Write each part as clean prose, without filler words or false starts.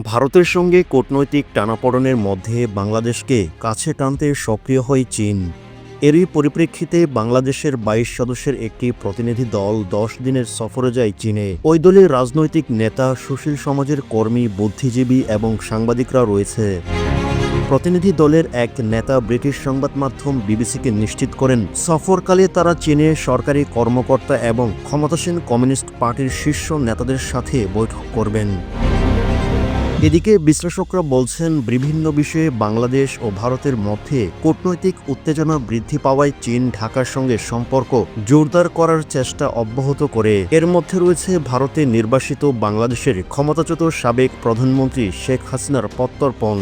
ভারতের সঙ্গে কূটনৈতিক টানাপোড়েনের মধ্যে বাংলাদেশকে কাছে টানতে সক্রিয় হয় চীন। এরই পরিপ্রেক্ষিতে বাংলাদেশের ২২ সদস্যের একটি প্রতিনিধি দল ১০ দিনের সফরে যায় চীনে। ওই দলের রাজনৈতিক নেতা, সুশীল সমাজের কর্মী, বুদ্ধিজীবী এবং সাংবাদিকরা রয়েছে। প্রতিনিধি দলের এক নেতা ব্রিটিশ সংবাদ মাধ্যম বিবিসিকে নিশ্চিত করেন, সফরকালে তারা চীনে সরকারি কর্মকর্তা এবং ক্ষমতাসীন কমিউনিস্ট পার্টির শীর্ষ নেতাদের সাথে বৈঠক করবেন। এদিকে বিশ্লেষকরা বলছেন, বিভিন্ন বিষয়ে বাংলাদেশ ও ভারতের মধ্যে কূটনৈতিক উত্তেজনা বৃদ্ধি পাওয়ায় চীন ঢাকার সঙ্গে সম্পর্ক জোরদার করার চেষ্টা অব্যাহত করে। এর মধ্যে রয়েছে ভারতে নির্বাসিত বাংলাদেশের ক্ষমতাচ্যুত সাবেক প্রধানমন্ত্রী শেখ হাসিনার প্রত্যর্পণ।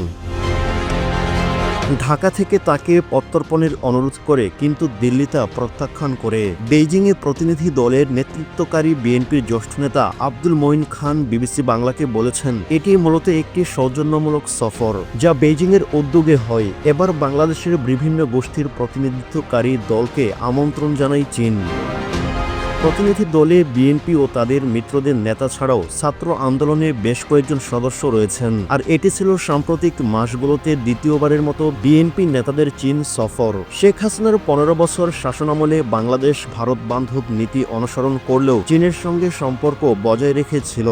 ঢাকা থেকে তাকে প্রত্যর্পণের অনুরোধ করে, কিন্তু দিল্লি তা প্রত্যাখ্যান করে। বেইজিংয়ে প্রতিনিধি দলের নেতৃত্বকারী বিএনপির জ্যেষ্ঠ নেতা আব্দুল মঈন খান বিবিসি বাংলাকে বলেছেন, এটি মূলত একটি সৌজন্যমূলক সফর, যা বেইজিংয়ের উদ্যোগে হয়। এবার বাংলাদেশের বিভিন্ন গোষ্ঠীর প্রতিনিধিত্বকারী দলকে আমন্ত্রণ জানায় চীন। প্রতিনিধি দলে বিএনপি ও তাদের মিত্রদের নেতা ছাড়াও ছাত্র আন্দোলনে বেশ কয়েকজন সদস্য রয়েছেন। আর এটি ছিল সাম্প্রতিক মাসগুলোতে দ্বিতীয়বারের মতো বিএনপি নেতাদের চীন সফর। শেখ হাসিনার ১৫ বছর শাসনামলে বাংলাদেশ ভারত বান্ধব নীতি অনুসরণ করলেও চীনের সঙ্গে সম্পর্ক বজায় রেখেছিল।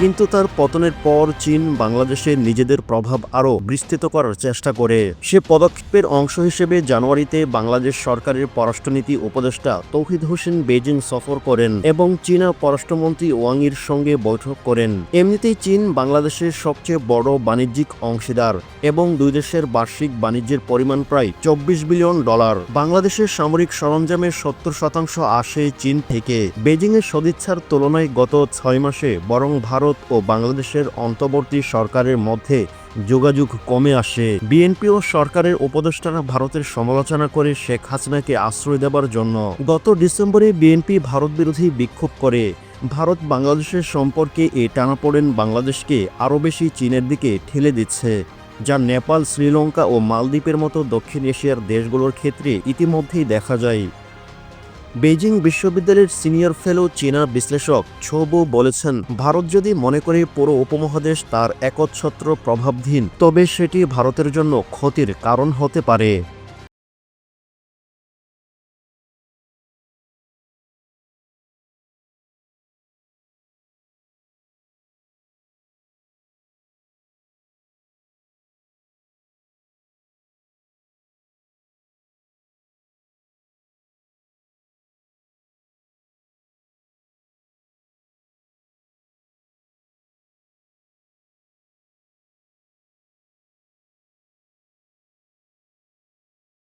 কিন্তু তার পতনের পর চীন বাংলাদেশে নিজেদের প্রভাব আরও বিস্তৃত করার চেষ্টা করে। সে পদক্ষেপের অংশ হিসেবে জানুয়ারিতে বাংলাদেশ সরকারের পররাষ্ট্রনীতি উপদেষ্টা তৌহিদ হোসেন বেইজিং সফর করেন এবং চীনা পররাষ্ট্রমন্ত্রী ওয়াংয়ের সঙ্গে বৈঠক করেন। এমনিতেই চীন বাংলাদেশের সবচেয়ে বড় বাণিজ্যিক অংশীদার এবং দুই দেশের বার্ষিক বাণিজ্যের পরিমাণ প্রায় $২৪ বিলিয়ন। বাংলাদেশের সামরিক সরঞ্জামের ৭০% আসে চীন থেকে। বেইজিংয়ের সদিচ্ছার তুলনায় গত ৬ মাসে বরং ভারত ও বাংলাদেশের অন্তর্বর্তী সরকারের মধ্যে যোগাযোগ কমে আসে। বিএনপি ও সরকারের উপদেষ্টারা ভারতের সমালোচনা করে শেখ হাসিনাকে আশ্রয় দেবার জন্য গত ডিসেম্বরে বিএনপি ভারত বিরোধী বিক্ষোভ করে। ভারত বাংলাদেশের সম্পর্কে এই টানাপোড়েন বাংলাদেশকে আরও বেশি চীনের দিকে ঠেলে দিচ্ছে, যা নেপাল, শ্রীলঙ্কা ও মালদ্বীপের মতো দক্ষিণ এশিয়ার দেশগুলোর ক্ষেত্রে ইতিমধ্যেই দেখা যায়। বেইজিং বিশ্ববিদ্যালয়ের সিনিয়র ফেলো চীনা বিশ্লেষক ছোবো বলেছেন, ভারত যদি মনে করে পুরো উপমহাদেশ তার একচ্ছত্র প্রভাবধীন, তবে সেটি ভারতের জন্য ক্ষতির কারণ হতে পারে।